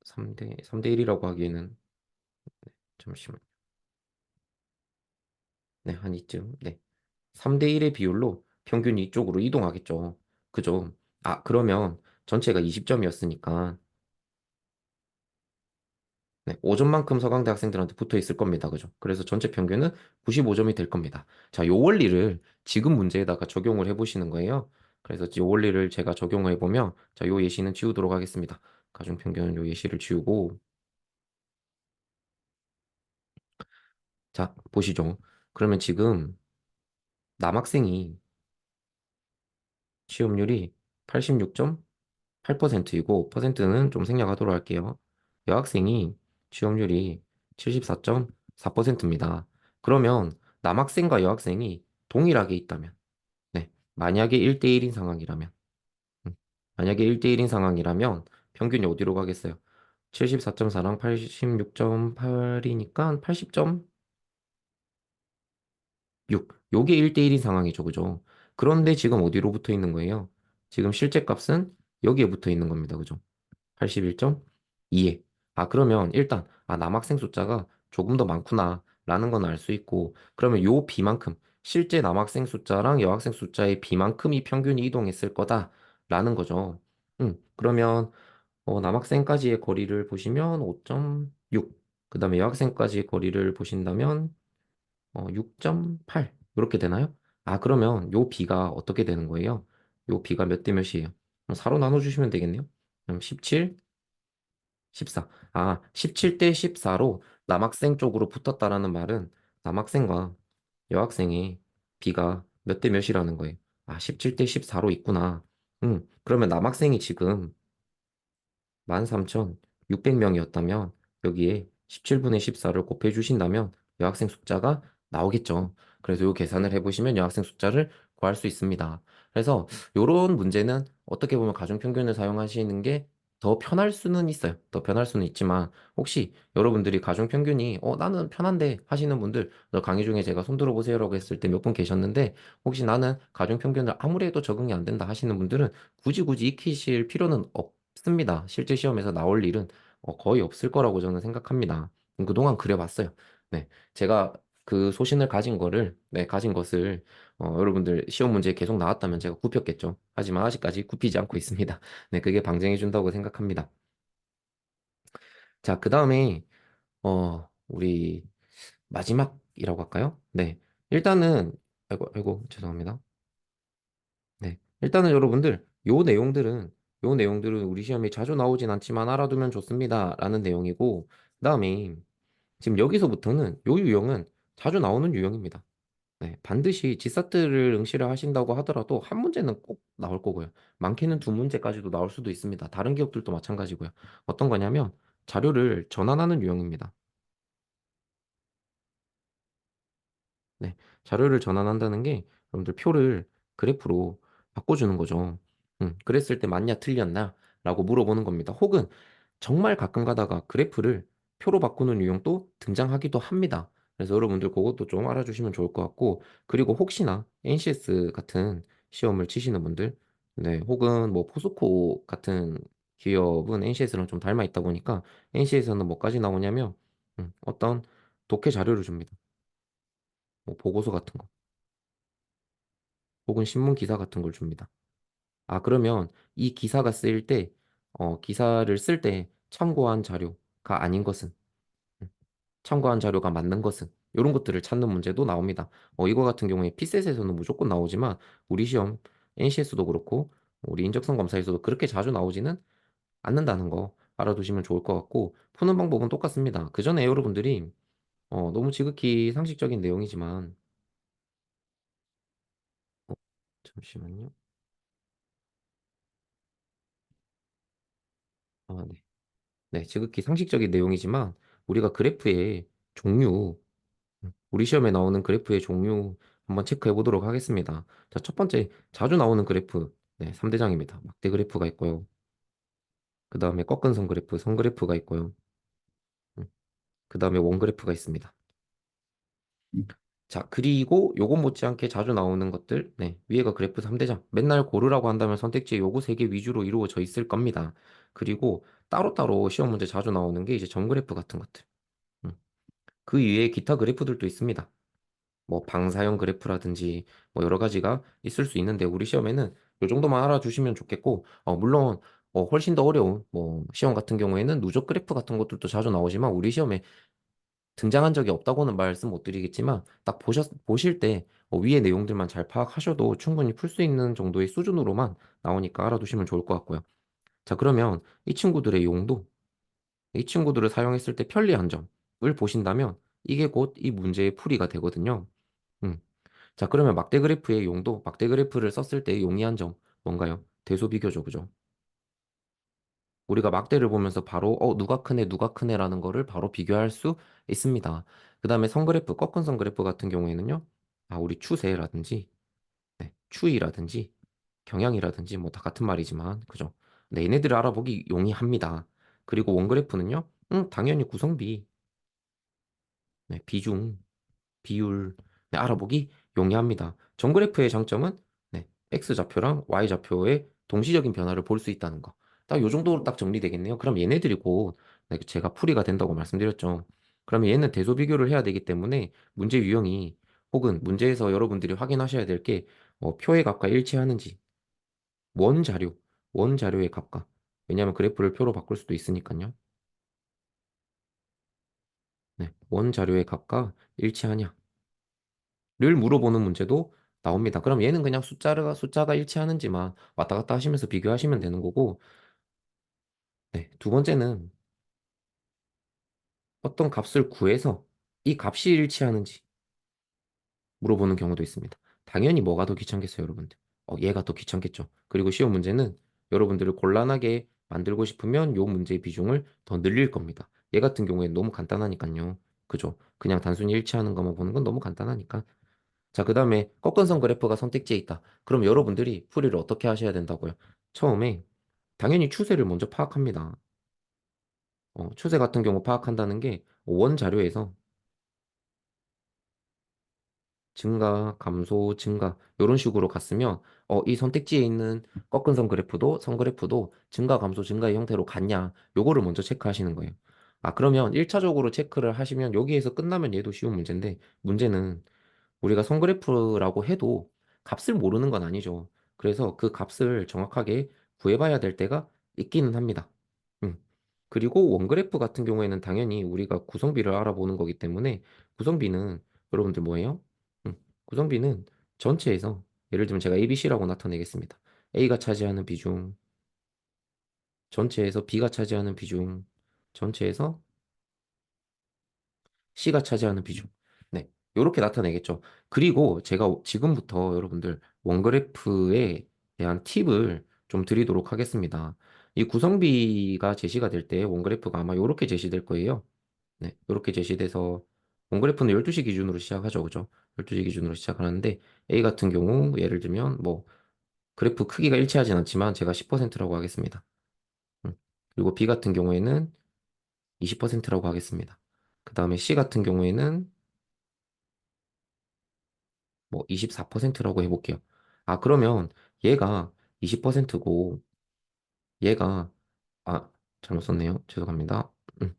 3대 1이라고 하기에는, 잠시만. 네, 한 이쯤. 네. 3대 1의 비율로 평균이 이쪽으로 이동하겠죠. 그죠? 그러면 전체가 20점이었으니까, 네, 5점만큼 서강대 학생들한테 붙어 있을 겁니다. 그죠? 그래서 전체 평균은 95점이 될 겁니다. 자, 요 원리를 지금 문제에다가 적용을 해보시는 거예요. 그래서 이 원리를 제가 적용을 해보면, 자, 요 예시는 지우도록 하겠습니다. 가중평균 요 예시를 지우고, 자, 보시죠. 그러면 지금 남학생이 취업률이 86.8%이고, 퍼센트는 좀 생략하도록 할게요. 여학생이 취업률이 74.4%입니다. 그러면 남학생과 여학생이 동일하게 있다면, 네, 만약에 1대1인 상황이라면, 만약에 1대1인 상황이라면 평균이 어디로 가겠어요? 74.4랑 86.8이니까 80.6. 요게 1대1인 상황이죠. 그죠? 그런데 지금 어디로 붙어 있는 거예요? 지금 실제 값은 여기에 붙어 있는 겁니다. 그죠? 81.2에. 아, 그러면 일단, 아, 남학생 숫자가 조금 더 많구나, 라는 건 알 수 있고, 그러면 요 비만큼, 실제 남학생 숫자랑 여학생 숫자의 비만큼이 평균이 이동했을 거다, 라는 거죠. 그러면, 남학생까지의 거리를 보시면 5.6, 그 다음에 여학생까지의 거리를 보신다면, 6.8, 이렇게 되나요? 아, 그러면 요 비가 어떻게 되는 거예요? 요 비가 몇 대 몇이에요? 4로 나눠주시면 되겠네요. 그럼 17, 14. 아, 17대 14로 남학생 쪽으로 붙었다라는 말은 남학생과 여학생의 비가 몇 대 몇이라는 거예요. 아, 17대 14로 있구나. 그러면 남학생이 지금 13,600명이었다면 여기에 17분의 14를 곱해 주신다면 여학생 숫자가 나오겠죠. 그래서 이 계산을 해보시면 여학생 숫자를 구할 수 있습니다. 그래서 이런 문제는 어떻게 보면 가중평균을 사용하시는 게 더 편할 수는 있어요. 더 편할 수는 있지만 혹시 여러분들이 가중평균이 나는 편한데 하시는 분들 너 강의 중에 제가 손 들어보세요라고 했을 때 몇 분 계셨는데 혹시 나는 가중평균을 아무리 해도 적응이 안 된다 하시는 분들은 굳이 익히실 필요는 없습니다. 실제 시험에서 나올 일은 거의 없을 거라고 저는 생각합니다. 그동안 그려봤어요. 네, 제가 그 소신을 가진 것을 여러분들 시험 문제에 계속 나왔다면 제가 굽혔겠죠. 하지만 아직까지 굽히지 않고 있습니다. 네, 그게 방증해 준다고 생각합니다. 자, 그 다음에 우리 마지막이라고 할까요? 네, 일단은 아이고 아이고 죄송합니다. 네. 일단은 여러분들, 요 내용들은 우리 시험에 자주 나오진 않지만 알아두면 좋습니다. 라는 내용이고, 그다음에 지금 여기서부터는 요 유형은 자주 나오는 유형입니다. 네. 반드시 지사트를 응시를 하신다고 하더라도 한 문제는 꼭 나올 거고요. 많게는 두 문제까지도 나올 수도 있습니다. 다른 기업들도 마찬가지고요. 어떤 거냐면 자료를 전환하는 유형입니다. 네, 자료를 전환한다는 게 여러분들 표를 그래프로 바꿔주는 거죠. 그랬을 때 맞냐 틀렸나? 라고 물어보는 겁니다. 혹은 정말 가끔 가다가 그래프를 표로 바꾸는 유형도 등장하기도 합니다. 그래서 여러분들 그것도 좀 알아주시면 좋을 것 같고, 그리고 혹시나 NCS 같은 시험을 치시는 분들, 네, 혹은 뭐 포스코 같은 기업은 NCS랑 좀 닮아 있다 보니까 NCS에서는 뭐까지 나오냐면 어떤 독해 자료를 줍니다. 뭐 보고서 같은 거, 혹은 신문 기사 같은 걸 줍니다. 아, 그러면 이 기사가 쓰일 때, 기사를 쓸 때 참고한 자료가 아닌 것은, 음, 참고한 자료가 맞는 것은, 이런 것들을 찾는 문제도 나옵니다. 이거 같은 경우에 피셋에서는 무조건 나오지만, 우리 시험, NCS도 그렇고, 우리 인적성 검사에서도 그렇게 자주 나오지는 않는다는 거 알아두시면 좋을 것 같고, 푸는 방법은 똑같습니다. 그 전에 여러분들이, 너무 지극히 상식적인 내용이지만, 어, 잠시만요. 아, 네. 네, 지극히 상식적인 내용이지만 우리가 그래프의 종류, 우리 시험에 나오는 그래프의 종류 한번 체크해 보도록 하겠습니다. 자, 첫 번째 자주 나오는 그래프, 네, 3대장입니다. 막대 그래프가 있고요. 그 다음에 꺾은 선 그래프, 선 그래프가 있고요. 그 다음에 원 그래프가 있습니다. 자, 그리고 요것 못지않게 자주 나오는 것들, 네, 위에가 그래프 3대장. 맨날 고르라고 한다면 선택지에 요거 3개 위주로 이루어져 있을 겁니다. 그리고 따로따로 시험 문제 자주 나오는 게 이제 점 그래프 같은 것들. 음. 그 위에 기타 그래프들도 있습니다. 뭐 방사형 그래프라든지 뭐 여러 가지가 있을 수 있는데 우리 시험에는 요 정도만 알아두시면 좋겠고 물론 훨씬 더 어려운 뭐 시험 같은 경우에는 누적 그래프 같은 것들도 자주 나오지만 우리 시험에 등장한 적이 없다고는 말씀 못 드리겠지만 딱 보실 때 위의 내용들만 잘 파악하셔도 충분히 풀 수 있는 정도의 수준으로만 나오니까 알아두시면 좋을 것 같고요. 자, 그러면 이 친구들의 용도, 이 친구들을 사용했을 때 편리한 점을 보신다면 이게 곧 이 문제의 풀이가 되거든요. 음. 자, 그러면 막대 그래프의 용도, 막대 그래프를 썼을 때 용이한 점 뭔가요? 대소비교죠, 그죠? 우리가 막대를 보면서 바로 누가 크네, 누가 크네라는 거를 바로 비교할 수 있습니다. 그 다음에 선그래프, 꺾은 선그래프 같은 경우에는요. 우리 추세라든지 네, 추이라든지 경향이라든지 뭐 다 같은 말이지만 그죠? 네, 얘네들을 알아보기 용이합니다. 그리고 원그래프는요. 당연히 구성비, 네, 비중, 비율 네, 알아보기 용이합니다. 정그래프의 장점은 네, X좌표랑 Y좌표의 동시적인 변화를 볼 수 있다는 거. 딱 요 정도로 딱 정리되겠네요. 그럼 얘네들이 곧 네, 제가 풀이가 된다고 말씀드렸죠. 그러면 얘는 대소 비교를 해야 되기 때문에 문제 유형이 혹은 문제에서 여러분들이 확인하셔야 될 게 표의 값과 일치하는지 원 자료, 원 자료의 값과 왜냐하면 그래프를 표로 바꿀 수도 있으니까요. 네, 원 자료의 값과 일치하냐를 물어보는 문제도 나옵니다. 그럼 얘는 그냥 숫자가 일치하는지만 왔다 갔다 하시면서 비교하시면 되는 거고, 네, 두 번째는 어떤 값을 구해서 이 값이 일치하는지 물어보는 경우도 있습니다. 당연히 뭐가 더 귀찮겠어요, 여러분들? 얘가 더 귀찮겠죠. 그리고 쉬운 문제는 여러분들을 곤란하게 만들고 싶으면 요 문제의 비중을 더 늘릴 겁니다. 얘 같은 경우에 너무 간단하니까요. 그죠? 그냥 단순히 일치하는 것만 보는 건 너무 간단하니까. 자, 그 다음에 꺾은선 그래프가 선택지에 있다. 그럼 여러분들이 풀이를 어떻게 하셔야 된다고요? 처음에 당연히 추세를 먼저 파악합니다. 추세 같은 경우 파악한다는 게 원 자료에서 증가, 감소, 증가 이런 식으로 갔으면 이 선택지에 있는 꺾은 선 그래프도 선 그래프도 증가, 감소, 증가의 형태로 갔냐 요거를 먼저 체크하시는 거예요. 그러면 1차적으로 체크를 하시면 여기에서 끝나면 얘도 쉬운 문제인데 문제는 우리가 선 그래프라고 해도 값을 모르는 건 아니죠. 그래서 그 값을 정확하게 구해봐야 될 때가 있기는 합니다. 음. 그리고 원그래프 같은 경우에는 당연히 우리가 구성비를 알아보는 거기 때문에 구성비는 여러분들 뭐예요? 구성비는 전체에서 예를 들면 제가 ABC라고 나타내겠습니다. A가 차지하는 비중, 전체에서 B가 차지하는 비중, 전체에서 C가 차지하는 비중. 네. 이렇게 나타내겠죠. 그리고 제가 지금부터 여러분들 원그래프에 대한 팁을 좀 드리도록 하겠습니다. 이 구성비가 제시가 될 때 원그래프가 아마 이렇게 제시될 거예요. 네. 이렇게 제시돼서 원그래프는 12시 기준으로 시작하죠. 그죠? 12시 기준으로 시작하는데 A 같은 경우 예를 들면 뭐 그래프 크기가 일치하진 않지만 제가 10%라고 하겠습니다. 음. 그리고 B 같은 경우에는 20%라고 하겠습니다. 그 다음에 C 같은 경우에는 뭐 24%라고 해볼게요. 그러면 얘가 20%고 얘가 아, 잘못 썼네요. 죄송합니다. 음.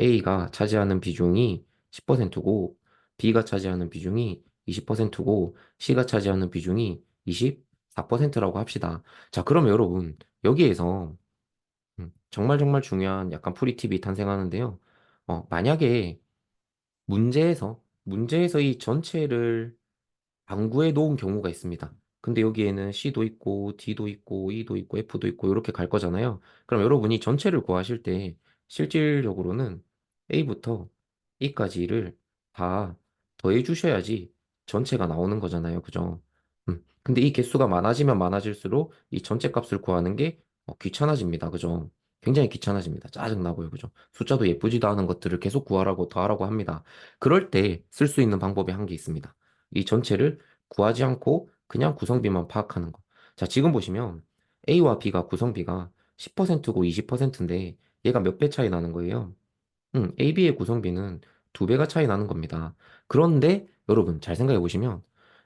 A가 차지하는 비중이 10%고 B가 차지하는 비중이 20%고 C가 차지하는 비중이 24%라고 합시다. 자, 그러면 여러분 여기에서 정말 정말 중요한 약간 풀이 팁이 탄생하는데요. 만약에 문제에서 이 전체를 방구해 놓은 경우가 있습니다. 근데 여기에는 C도 있고, D도 있고, E도 있고, F도 있고, 이렇게 갈 거잖아요. 그럼 여러분이 전체를 구하실 때 실질적으로는 A부터 E까지를 다 더해 주셔야지 전체가 나오는 거잖아요. 그죠? 근데 이 개수가 많아지면 많아질수록 이 전체 값을 구하는 게 귀찮아집니다. 그죠? 굉장히 귀찮아집니다. 짜증나고요. 그죠? 숫자도 예쁘지도 않은 것들을 계속 구하라고 더하라고 합니다. 그럴 때 쓸 수 있는 방법이 한 개 있습니다. 이 전체를 구하지 않고 그냥 구성비만 파악하는 거. 자, 지금 보시면 A와 B가 구성비가 10%고 20%인데 얘가 몇 배 차이 나는 거예요? AB의 구성비는 두 배가 차이 나는 겁니다. 그런데 여러분 잘 생각해 보시면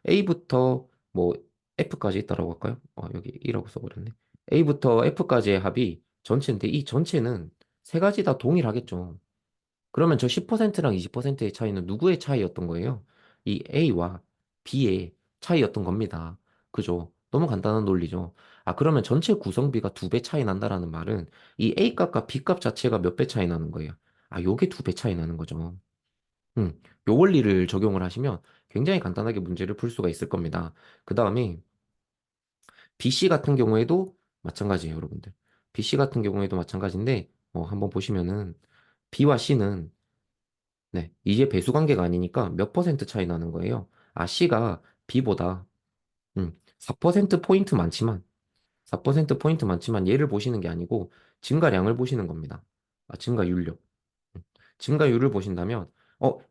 A부터 뭐 F까지 있다라고 할까요? 여기 E라고 써버렸네. A부터 F까지의 합이 전체인데 이 전체는 세 가지 다 동일하겠죠. 그러면 저 10%랑 20%의 차이는 누구의 차이였던 거예요? 이 A와 B의 차이였던 겁니다. 그죠? 너무 간단한 논리죠. 그러면 전체 구성비가 두 배 차이 난다라는 말은 이 A 값과 B 값 자체가 몇 배 차이 나는 거예요? 요게 두 배 차이 나는 거죠. 요 원리를 적용을 하시면 굉장히 간단하게 문제를 풀 수가 있을 겁니다. 그 다음에 BC 같은 경우에도 마찬가지예요, 여러분들. BC 같은 경우에도 마찬가지인데, 한번 보시면은 B와 C는 네, 이게 배수 관계가 아니니까 몇 퍼센트 차이 나는 거예요. C가 B보다 4%포인트 많지만 4%포인트 많지만 얘를 보시는 게 아니고 증가량을 보시는 겁니다. 아, 증가율요. 음. 증가율을 보신다면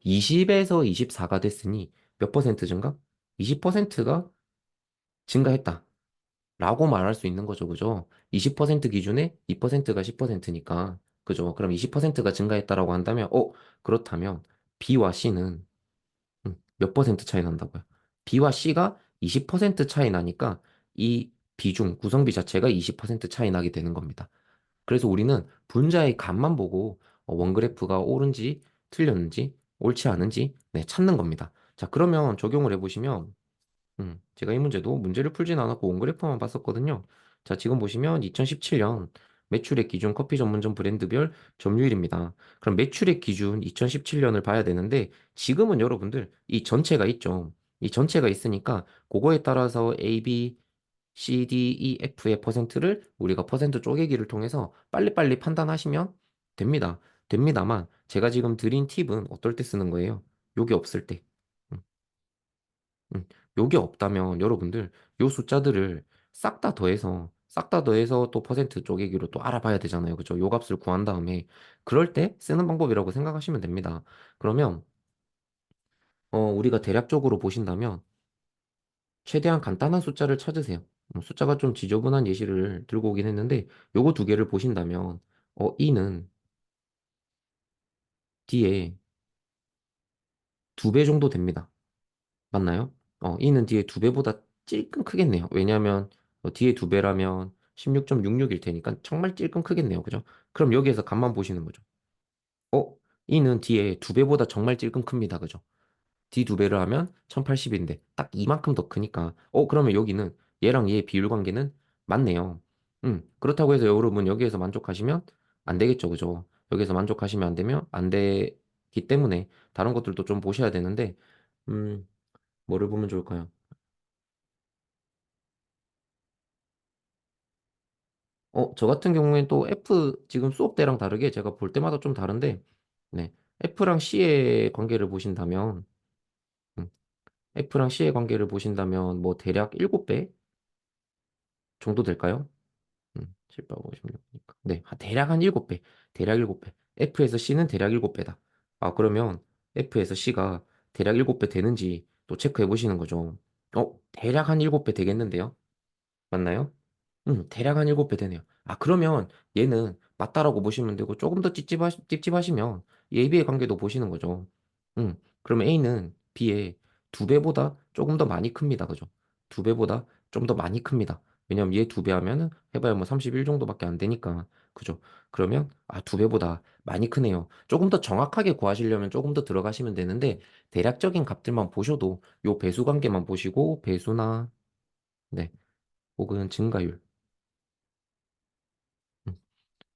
20에서 24가 됐으니 몇 퍼센트 증가? 20%가 증가했다. 라고 말할 수 있는 거죠. 그죠? 20% 기준에 2%가 10%니까. 그죠? 그럼 20%가 증가했다라고 한다면, 그렇다면 B와 C는 몇 퍼센트 차이 난다고요? B와 C가 20% 차이 나니까 이 비중, 구성비 자체가 20% 차이 나게 되는 겁니다. 그래서 우리는 분자의 값만 보고 원그래프가 옳은지 틀렸는지 옳지 않은지 네, 찾는 겁니다. 자, 그러면 적용을 해보시면 제가 이 문제도 문제를 풀진 않았고 원그래프만 봤었거든요. 자, 지금 보시면 2017년 매출액 기준 커피 전문점 브랜드별 점유율입니다. 그럼 매출액 기준 2017년을 봐야 되는데 지금은 여러분들 이 전체가 있죠. 이 전체가 있으니까 그거에 따라서 A, B, C, D, E, F의 퍼센트를 우리가 퍼센트 쪼개기를 통해서 빨리빨리 판단하시면 됩니다. 됩니다만 제가 지금 드린 팁은 어떨 때 쓰는 거예요? 요게 없을 때. 음. 요게 없다면 여러분들 요 숫자들을 싹 다 더해서 또 퍼센트 쪼개기로 또 알아봐야 되잖아요. 그죠? 요 값을 구한 다음에 그럴 때 쓰는 방법이라고 생각하시면 됩니다. 그러면 우리가 대략적으로 보신다면 최대한 간단한 숫자를 찾으세요. 숫자가 좀 지저분한 예시를 들고 오긴 했는데 요거 두 개를 보신다면 E는 D에 두 배 정도 됩니다. 맞나요? E는 뒤에 두 배보다 찔끔 크겠네요. 왜냐하면 뒤에 두 배라면 16.66일 테니까 정말 찔끔 크겠네요. 그죠? 그럼 여기에서 값만 보시는 거죠. 어, E는 뒤에 두 배보다 정말 찔끔 큽니다. 그죠? D 두 배를 하면 1080인데 딱 이만큼 더 크니까 그러면 여기는 얘랑 얘의 비율 관계는 맞네요. 그렇다고 해서 여러분 여기에서 만족하시면 안 되겠죠. 그죠? 여기에서 만족하시면 안 되면 안 되기 때문에 다른 것들도 좀 보셔야 되는데 음, 뭐를 보면 좋을까요? 저 같은 경우엔 또 F 지금 수업대랑 다르게 제가 볼 때마다 좀 다른데, 네. F랑 C의 관계를 보신다면, 음, F랑 C의 관계를 보신다면, 뭐 대략 7배 정도 될까요? 7, 8, 5, 16이니까. 네. 대략 한 7배. 대략 7배. F에서 C는 대략 7배다. 아, 그러면 F에서 C가 대략 7배 되는지 또 체크해 보시는 거죠. 대략 한 7배 되겠는데요? 맞나요? 대략 한 7배 되네요. 아, 그러면 얘는 맞다라고 보시면 되고, 조금 더 찝찝하시면 AB의 관계도 보시는 거죠. 그러면 A는 B의 두 배보다 조금 더 많이 큽니다. 그죠? 두 배보다 좀 더 많이 큽니다. 왜냐면 얘 두 배 하면은 해봐야 뭐 31 정도밖에 안 되니까. 그죠? 그러면, 두 배보다 많이 크네요. 조금 더 정확하게 구하시려면 조금 더 들어가시면 되는데, 대략적인 값들만 보셔도 요 배수 관계만 보시고, 배수나, 네, 혹은 증가율. 음,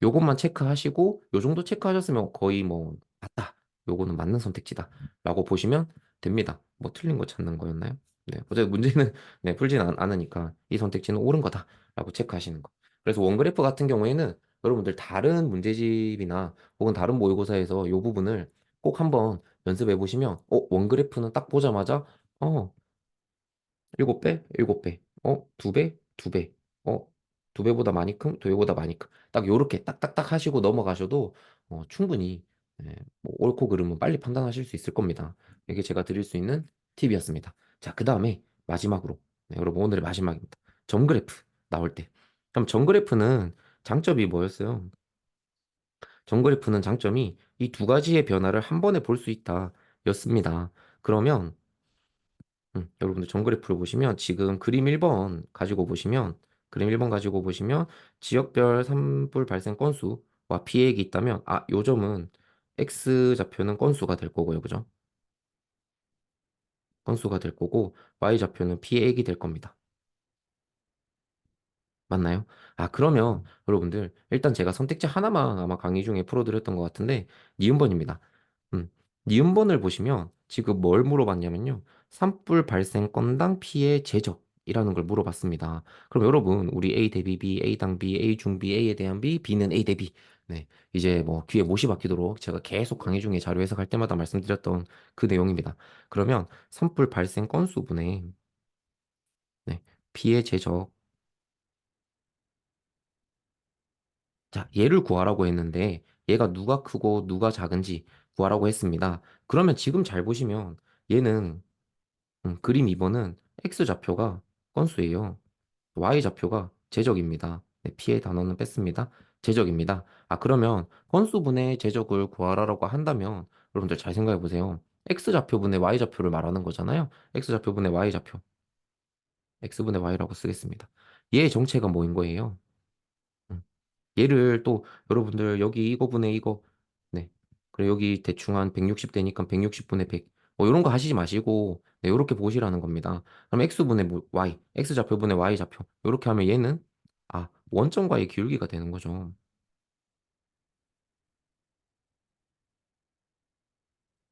요것만 체크하시고 요 정도 체크하셨으면 거의 뭐 맞다. 요거는 맞는 선택지다. 라고 보시면 됩니다. 뭐 틀린 거 찾는 거였나요? 네. 어차피 문제는 네, 풀진 않으니까 이 선택지는 옳은 거다. 라고 체크하시는 거. 그래서 원그래프 같은 경우에는 여러분들 다른 문제집이나 혹은 다른 모의고사에서 요 부분을 꼭 한번 연습해 보시면 원그래프는 딱 보자마자 어, 7배? 7배. 두 배? 두 배. 어, 두 배보다 많이 큼? 두 배보다 많이 큼? 딱 요렇게 딱딱딱 하시고 넘어가셔도 충분히 뭐 옳고 그름은 빨리 판단하실 수 있을 겁니다. 이게 제가 드릴 수 있는 팁이었습니다. 자, 그 다음에 마지막으로 네, 여러분 오늘의 마지막입니다. 점그래프 나올 때. 그럼 점그래프는 장점이 뭐였어요? 점그래프는 장점이 이 두 가지의 변화를 한 번에 볼 수 있다 였습니다. 그러면 여러분들 정그래프를 보시면 지금 그림 1번 가지고 보시면 지역별 산불 발생 건수와 피해액이 있다면 요 점은 X 좌표는 건수가 될 거고요. 그죠? 건수가 될 거고 Y 좌표는 피해액이 될 겁니다. 맞나요? 그러면 여러분들 일단 제가 선택지 하나만 아마 강의 중에 풀어드렸던 것 같은데 니은번입니다. 음, 니은번을 보시면 지금 뭘 물어봤냐면요. 산불 발생 건당 피해 제적이라는 걸 물어봤습니다. 그럼 여러분 우리 A 대비 B, A 당 B, A 중 B, A에 대한 B, B는 A 대비. 네, 이제 뭐 귀에 못이 박히도록 제가 계속 강의 중에 자료 해석할 때마다 말씀드렸던 그 내용입니다. 그러면 산불 발생 건수분의 P의 제적. 자, 얘를 구하라고 했는데 얘가 누가 크고 누가 작은지 구하라고 했습니다. 그러면 지금 잘 보시면 얘는 그림 2번은 X좌표가 건수예요. Y좌표가 제적입니다. 네, P의 단어는 뺐습니다. 제적입니다. 아, 그러면 건수분의 제적을 구하라고 한다면 여러분들 잘 생각해 보세요. X좌표분의 Y좌표를 말하는 거잖아요. X좌표분의 Y좌표. X분의 Y라고 쓰겠습니다. 얘의 정체가 뭐인 거예요? 음, 얘를 또 여러분들 여기 이거분의 이거 네. 그래 여기 대충 한 160 되니까 160분의 100. 이런 거 하시지 마시고 네, 이렇게 보시라는 겁니다. 그럼 x분의 y, x좌표분의 y좌표. 이렇게 하면 얘는 원점과의 기울기가 되는 거죠.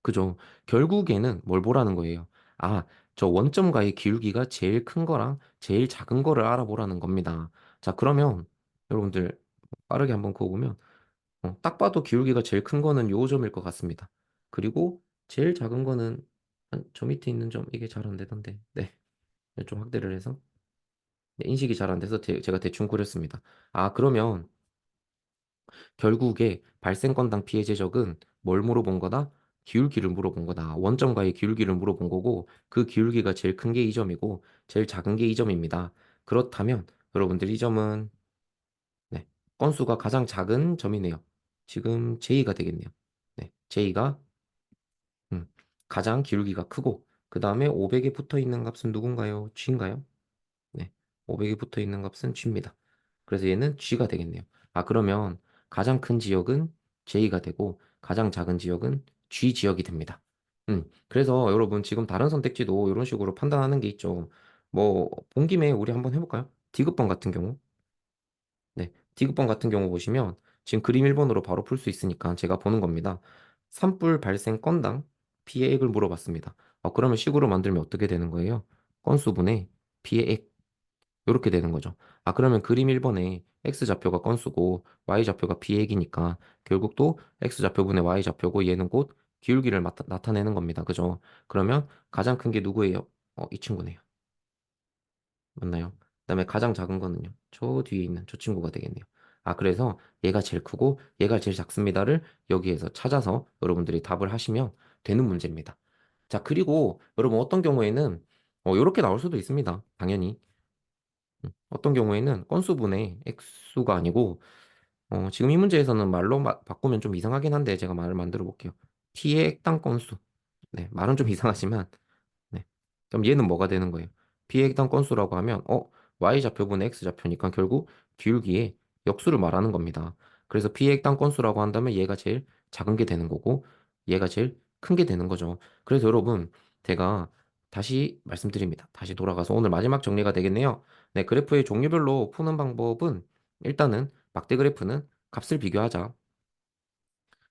그죠? 결국에는 뭘 보라는 거예요. 아, 저 원점과의 기울기가 제일 큰 거랑 제일 작은 거를 알아보라는 겁니다. 자, 그러면 여러분들 빠르게 한번 그어보면 딱 봐도 기울기가 제일 큰 거는 요 점일 것 같습니다. 그리고 제일 작은 거는 한 저 밑에 있는 점 이게 잘 안 되던데. 네. 좀 확대를 해서 네, 인식이 잘 안 돼서 제가 대충 그렸습니다. 아, 그러면 결국에 발생 건당 피해 제적은 뭘 물어본 거다? 기울기를 물어본 거다. 원점과의 기울기를 물어본 거고 그 기울기가 제일 큰 게 이 점이고 제일 작은 게 이 점입니다. 그렇다면 여러분들 이 점은 네, 건수가 가장 작은 점이네요. 지금 J가 되겠네요. 네, J가 가장 기울기가 크고 그 다음에 500에 붙어 있는 값은 누군가요? G인가요? 네, 500에 붙어 있는 값은 G입니다. 그래서 얘는 G가 되겠네요. 아, 그러면 가장 큰 지역은 J가 되고 가장 작은 지역은 G 지역이 됩니다. 그래서 여러분 지금 다른 선택지도 이런 식으로 판단하는 게 있죠. 뭐, 본 김에 우리 한번 해볼까요? 디귿번 같은 경우. 네, 디귿번 같은 경우 보시면 지금 그림 1번으로 바로 풀 수 있으니까 제가 보는 겁니다. 산불 발생 건당 피해 액을 물어봤습니다. 그러면 식으로 만들면 어떻게 되는 거예요? 건수분의 피해 액. 이렇게 되는 거죠. 아, 그러면 그림 1번에 X좌표가 건수고 Y좌표가 피해 액이니까 결국 또 X좌표분의 Y좌표고 얘는 곧 기울기를 나타내는 겁니다. 그죠? 그러면 가장 큰 게 누구예요? 이 친구네요. 맞나요? 그다음에 가장 작은 거는요. 저 뒤에 있는 저 친구가 되겠네요. 아, 그래서 얘가 제일 크고 얘가 제일 작습니다를 여기에서 찾아서 여러분들이 답을 하시면 되는 문제입니다. 자, 그리고 여러분 어떤 경우에는 이렇게 나올 수도 있습니다. 당연히. 어떤 경우에는 건수분의 액수가 아니고 지금 이 문제에서는 말로 바꾸면 좀 이상하긴 한데 제가 말을 만들어 볼게요. t의 액당 건수. 네, 말은 좀 이상하지만 네. 그럼 얘는 뭐가 되는 거예요? 비액당 건수라고 하면 y좌표분의 x좌표니까 결국 기울기의 역수를 말하는 겁니다. 그래서 비액당 건수라고 한다면 얘가 제일 작은 게 되는 거고 얘가 제일 큰 게 되는 거죠. 그래서 여러분 제가 다시 말씀드립니다. 다시 돌아가서 오늘 마지막 정리가 되겠네요. 네, 그래프의 종류별로 푸는 방법은 일단은 막대 그래프는 값을 비교하자.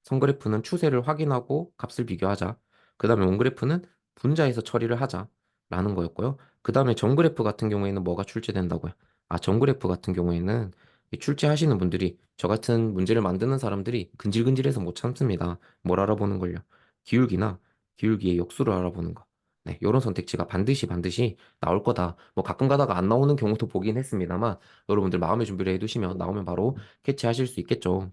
선그래프는 추세를 확인하고 값을 비교하자. 그 다음에 원그래프는 분자에서 처리를 하자. 라는 거였고요. 그 다음에 정그래프 같은 경우에는 뭐가 출제된다고요? 아, 정그래프 같은 경우에는 이 출제하시는 분들이 저 같은 문제를 만드는 사람들이 근질근질해서 못 참습니다. 뭘 알아보는 걸요? 기울기나 기울기의 역수를 알아보는 거. 네, 이런 선택지가 반드시 나올 거다. 뭐 가끔 가다가 안 나오는 경우도 보긴 했습니다만 여러분들 마음의 준비를 해두시면 나오면 바로 캐치하실 수 있겠죠.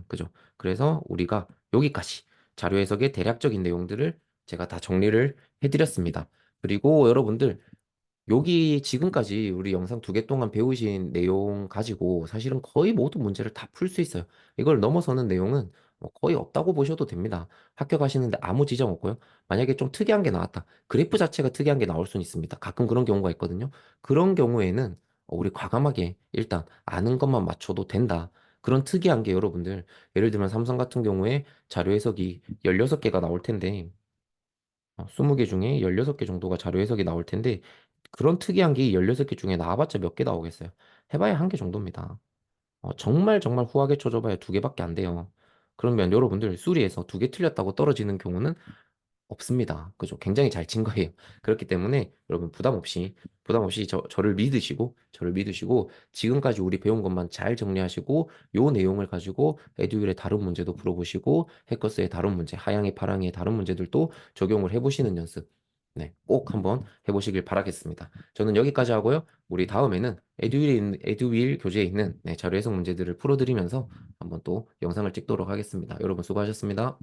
그죠? 그래서 우리가 여기까지 자료 해석의 대략적인 내용들을 제가 다 정리를 해드렸습니다. 그리고 여러분들 여기 지금까지 우리 영상 2개 동안 배우신 내용 가지고 사실은 거의 모든 문제를 다 풀 수 있어요. 이걸 넘어서는 내용은 뭐 거의 없다고 보셔도 됩니다. 합격하시는데 아무 지장 없고요. 만약에 좀 특이한 게 나왔다. 그래프 자체가 특이한 게 나올 수는 있습니다. 가끔 그런 경우가 있거든요. 그런 경우에는 우리 과감하게 일단 아는 것만 맞춰도 된다. 그런 특이한 게 여러분들 예를 들면 삼성 같은 경우에 자료 해석이 16개가 나올 텐데 20개 중에 16개 정도가 자료 해석이 나올 텐데 그런 특이한 게 16개 중에 나와봤자 몇 개 나오겠어요? 해봐야 한 개 정도입니다. 정말 후하게 쳐줘봐야 2개밖에 안 돼요. 그러면 여러분들 수리에서 2개 틀렸다고 떨어지는 경우는 없습니다. 그죠? 굉장히 잘 친 거예요. 그렇기 때문에 여러분 부담 없이 저를 믿으시고 지금까지 우리 배운 것만 잘 정리하시고 요 내용을 가지고 에듀윌의 다른 문제도 풀어보시고 해커스의 다른 문제, 하양의 파랑의 다른 문제들도 적용을 해보시는 연습 네, 꼭 한번 해보시길 바라겠습니다. 저는 여기까지 하고요. 우리 다음에는 에듀윌 교재에 있는 자료 해석 문제들을 풀어드리면서 한번 또 영상을 찍도록 하겠습니다. 여러분 수고하셨습니다.